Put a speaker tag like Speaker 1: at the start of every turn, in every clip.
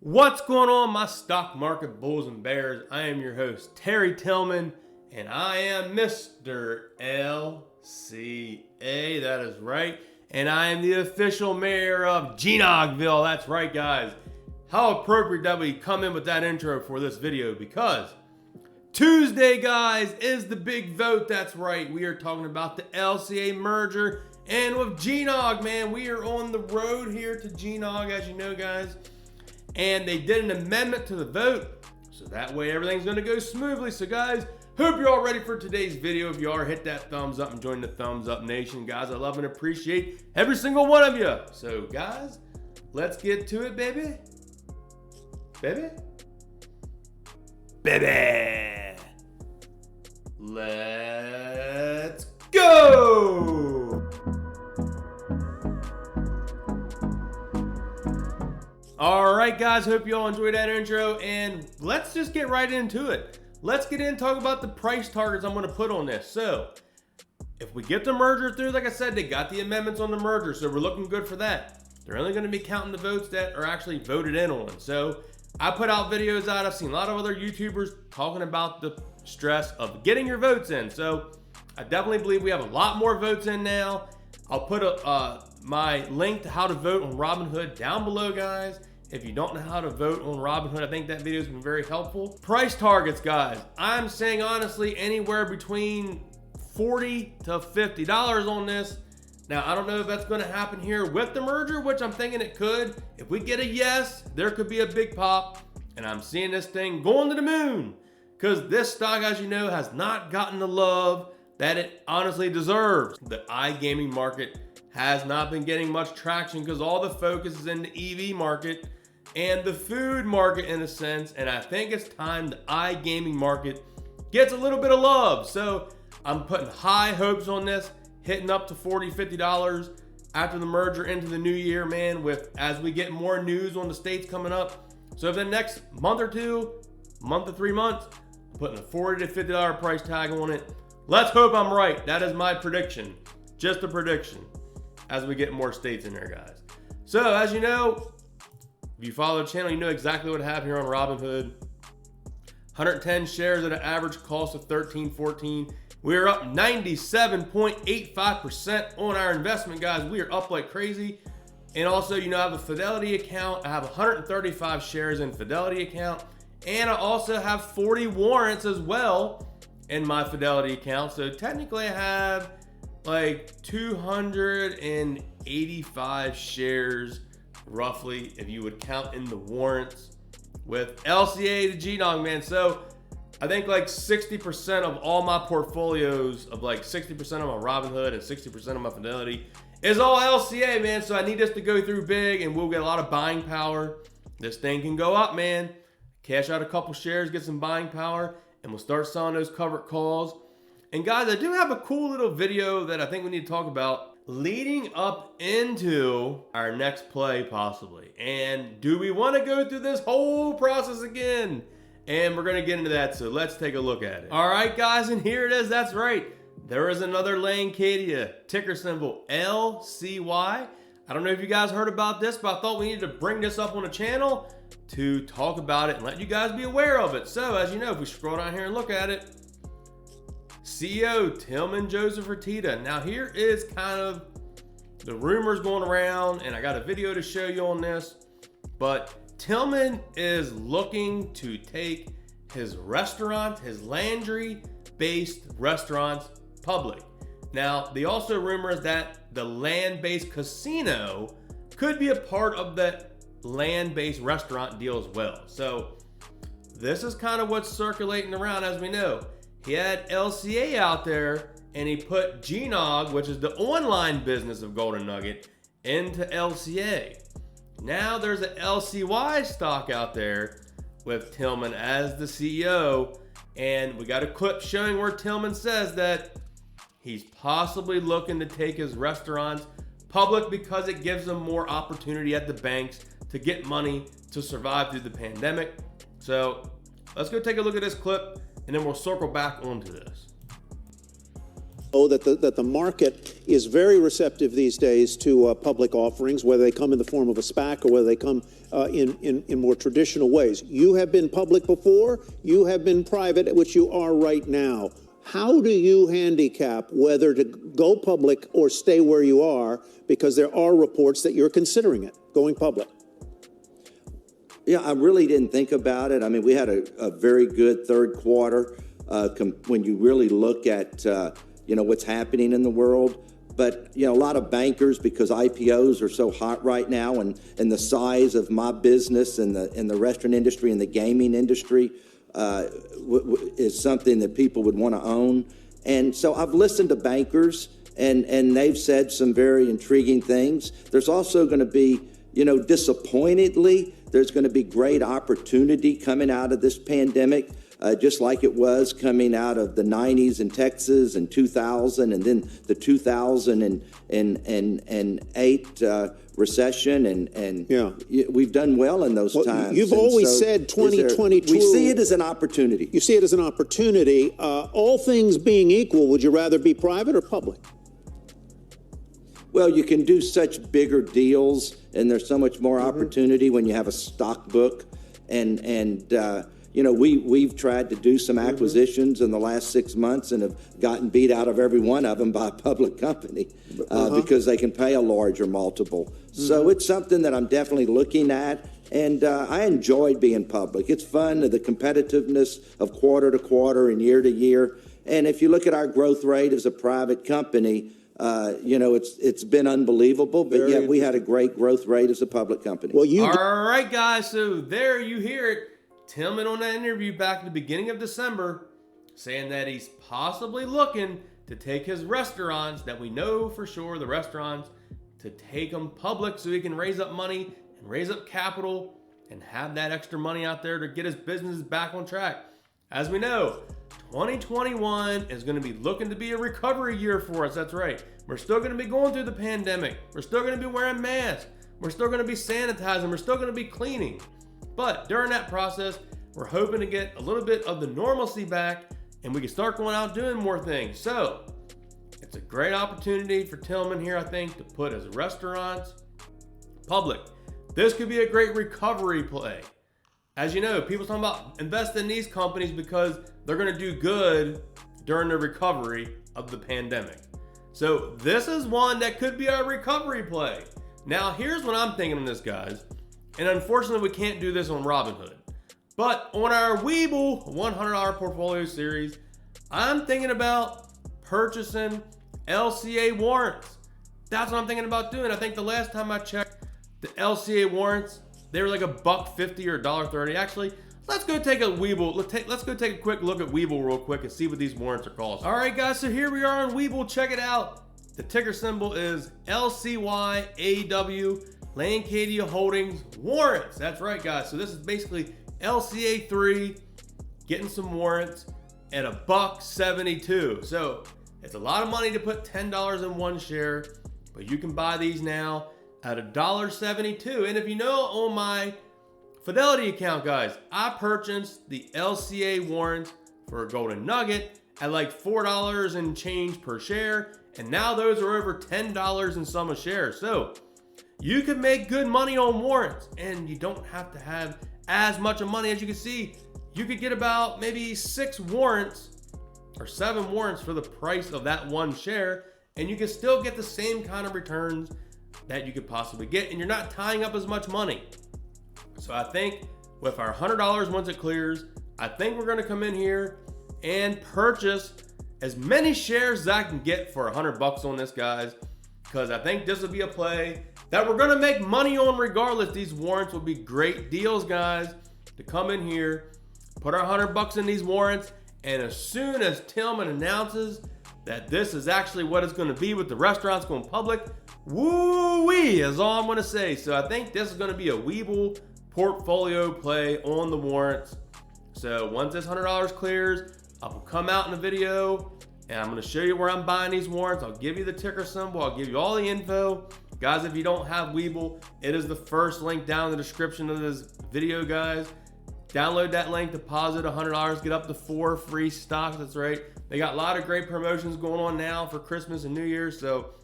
Speaker 1: What's going on, my stock market bulls and bears? I am your host, Terry Tillman, and I am Mr. LCA. That is right. And I am the official mayor of Gnogville. That's right, guys. How appropriate that we come in with that intro for this video, because Tuesday, guys, is the big vote. That's right. We are talking about the LCA merger. And with Gnog, man, we are on the road here to Gnog, as you know, guys. And they did an amendment to the vote, so that way everything's gonna go smoothly. So guys, hope you're all ready for today's video. If you are, hit that thumbs up and join the thumbs up nation. Guys, I love and appreciate every single one of you. So guys, let's get to it, baby. Baby? Baby! Let's go! Alright guys, hope you all enjoyed that intro, and let's just get right into it. Let's get in and talk about the price targets I'm going to put on this. So, if we get the merger through, like I said, they got the amendments on the merger, so we're looking good for that. They're only going to be counting the votes that are actually voted in on. So, I put out videos out. I've seen a lot of other YouTubers talking about the stress of getting your votes in. So, I definitely believe we have a lot more votes in now. I'll put my link to how to vote on Robinhood down below, guys. If you don't know how to vote on Robinhood, I think that video has been very helpful. Price targets, guys. I'm saying honestly anywhere between $40 to $50 on this. Now, I don't know if that's going to happen here with the merger, which I'm thinking it could. If we get a yes, there could be a big pop. And I'm seeing this thing going to the moon, because this stock, as you know, has not gotten the love that it honestly deserves. The iGaming market has not been getting much traction because all the focus is in the EV market and the food market in a sense. And I think it's time the iGaming market gets a little bit of love. So I'm putting high hopes on this, hitting up to $40, $50 after the merger into the new year, man, as we get more news on the states coming up. So for the next month or two, month to 3 months, I'm putting a $40 to $50 price tag on it. Let's hope I'm right. That is my prediction. Just a prediction as we get more states in there, guys. So as you know, if you follow the channel, you know exactly what happened here on Robinhood. 110 shares at an average cost of $13.14. We are up 97.85% on our investment, guys. We are up like crazy. And also, you know, I have a Fidelity account. I have 135 shares in Fidelity account. And I also have 40 warrants as well in my Fidelity account. So technically I have like 285 shares roughly, if you would count in the warrants with LCA to Gnog, man. So I think like 60% of all my portfolios, of like 60% of my Robinhood and 60% of my Fidelity, is all LCA, man. So I need this to go through big and we'll get a lot of buying power. This thing can go up, man. Cash out a couple shares, get some buying power, and we'll start selling those covered calls. And guys, I do have a cool little video that I think we need to talk about leading up into our next play possibly. And do we want to go through this whole process again? And we're going to get into that, so let's take a look at it. All right, guys, and here it is. That's right. There is another Lancadia, ticker symbol LCY. I don't know if you guys heard about this, but I thought we needed to bring this up on the channel to talk about it and let you guys be aware of it. So as you know, if we scroll down here and look at it, CEO Tillman Joseph Fertitta. Now here is kind of the rumors going around, and I got a video to show you on this, but Tillman is looking to take his restaurant, his landry-based restaurants public. Now, the also rumor is that the land-based casino could be a part of that land-based restaurant deal as well. So this is kind of what's circulating around. As we know, he had LCA out there and he put Gnog, which is the online business of Golden Nugget, into LCA. Now there's an LCY stock out there with Tillman as the CEO, and we got a clip showing where Tillman says that he's possibly looking to take his restaurants public because it gives them more opportunity at the banks to get money to survive through the pandemic. So let's go take a look at this clip and then we'll circle back onto this.
Speaker 2: that the market is very receptive these days to public offerings, whether they come in the form of a SPAC or whether they come in more traditional ways. You have been public before, you have been private, which you are right now. How do you handicap whether to go public or stay where you are? Because there are reports that you're considering it, going public.
Speaker 3: Yeah, I really didn't think about it. I mean, we had a very good third quarter when you really look at, what's happening in the world. But, a lot of bankers, because IPOs are so hot right now, and the size of my business and the restaurant industry and the gaming industry is something that people would want to own. And so I've listened to bankers, and they've said some very intriguing things. There's also going to be, disappointingly, there's going to be great opportunity coming out of this pandemic, just like it was coming out of the 90s in Texas and 2000, and then the 2008 recession, and we've done well in those times.
Speaker 2: You've always said 2022.
Speaker 3: We see it as an opportunity.
Speaker 2: You see it as an opportunity. All things being equal, would you rather be private or public?
Speaker 3: Well, you can do such bigger deals, and there's so much more opportunity when you have a stock book, we've tried to do some acquisitions in the last 6 months and have gotten beat out of every one of them by a public company because they can pay a larger multiple. So it's something that I'm definitely looking at, and I enjoyed being public. It's fun, the competitiveness of quarter to quarter and year to year. And if you look at our growth rate as a private company, it's been unbelievable, but yet we had a great growth rate as a public company.
Speaker 1: Well, all right, guys. So there you hear it. Tillman on that interview back at the beginning of December saying that he's possibly looking to take his restaurants that we know for sure, the restaurants, to take them public so he can raise up money and raise up capital and have that extra money out there to get his business back on track. As we know, 2021 is going to be looking to be a recovery year for us. That's right. We're still going to be going through the pandemic. We're still going to be wearing masks. We're still going to be sanitizing. We're still going to be cleaning. But during that process, we're hoping to get a little bit of the normalcy back and we can start going out doing more things. So it's a great opportunity for Tillman here, I think, to put his restaurants public. This could be a great recovery play. As you know, people talking about investing in these companies because they're going to do good during the recovery of the pandemic. So this is one that could be a recovery play. Now, here's what I'm thinking on this, guys. And unfortunately, we can't do this on Robinhood. But on our WeBull $100 portfolio series, I'm thinking about purchasing LCA warrants. That's what I'm thinking about doing. I think the last time I checked the LCA warrants, they were like $1.50 or $1.30. Actually, let's go take a WeBull. Let's go take a quick look at WeBull real quick and see what these warrants are costing. All right, guys. So here we are on WeBull. Check it out. The ticker symbol is LCYAW. Lancadia Holdings warrants. That's right, guys. So this is basically LCA 3 getting some warrants at $1.72. So it's a lot of money to put $10 in one share, but you can buy these now at $1.72. And if you know, on my Fidelity account, guys, I purchased the LCA warrants for a golden nugget at like $4 and change per share, and now those are over $10 and some a share. So you can make good money on warrants, and you don't have to have as much of money. As you can see, you could get about maybe 6 warrants or 7 warrants for the price of that one share, and you can still get the same kind of returns that you could possibly get, and you're not tying up as much money. So I think with our $100, once it clears, I think we're going to come in here and purchase as many shares as I can get for $100 on this, guys, because I think this will be a play that we're going to make money on regardless. These warrants will be great deals, guys, to come in here, put our $100 in these warrants, and as soon as Tillman announces that this is actually what it's going to be with the restaurants going public, woo-wee is all I'm going to say. So I think this is going to be a WeBull portfolio play on the warrants. So once this $100 clears, I will come out in a video and I'm going to show you where I'm buying these warrants. I'll give you the ticker symbol. I'll give you all the info. Guys, if you don't have WeBull, it is the first link down in the description of this video, guys. Download that link, deposit $100, get up to 4 free stocks. That's right. They got a lot of great promotions going on now for Christmas and New Year's, so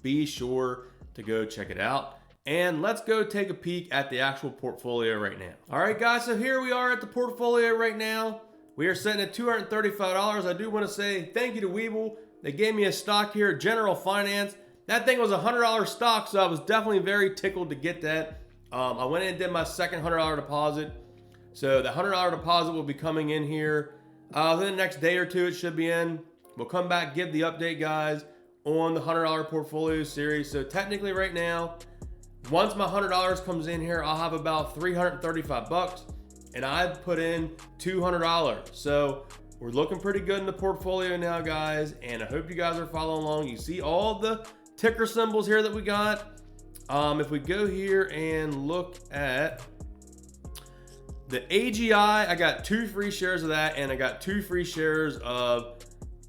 Speaker 1: be sure to go check it out. And let's go take a peek at the actual portfolio right now. All right, guys, so here we are at the portfolio right now. We are sitting at $235. I do want to say thank you to WeBull. They gave me a stock here, General Finance. That thing was a $100 stock, so I was definitely very tickled to get that. I went in and did my second $100 deposit. So the $100 deposit will be coming in here. Within the next day or two, it should be in. We'll come back, give the update, guys, on the $100 portfolio series. So technically right now, once my $100 comes in here, I'll have about 335 bucks, and I've put in $200. So we're looking pretty good in the portfolio now, guys, and I hope you guys are following along. You see all the ticker symbols here that we got. If we go here and look at the AGI, I got 2 free shares of that, and I got 2 free shares of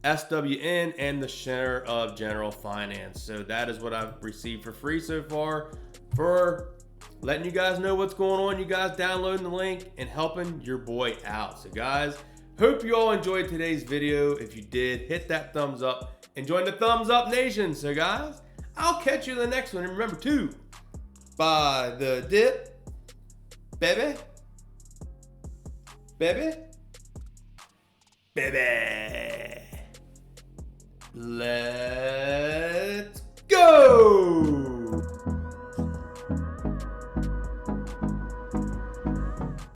Speaker 1: SWN and the share of General Finance. So that is what I've received for free so far for letting you guys know what's going on. You guys downloading the link and helping your boy out. So guys, hope you all enjoyed today's video. If you did, hit that thumbs up and join the Thumbs Up Nation. So guys, I'll catch you in the next one. And remember to buy the dip, baby. Baby. Baby. Let's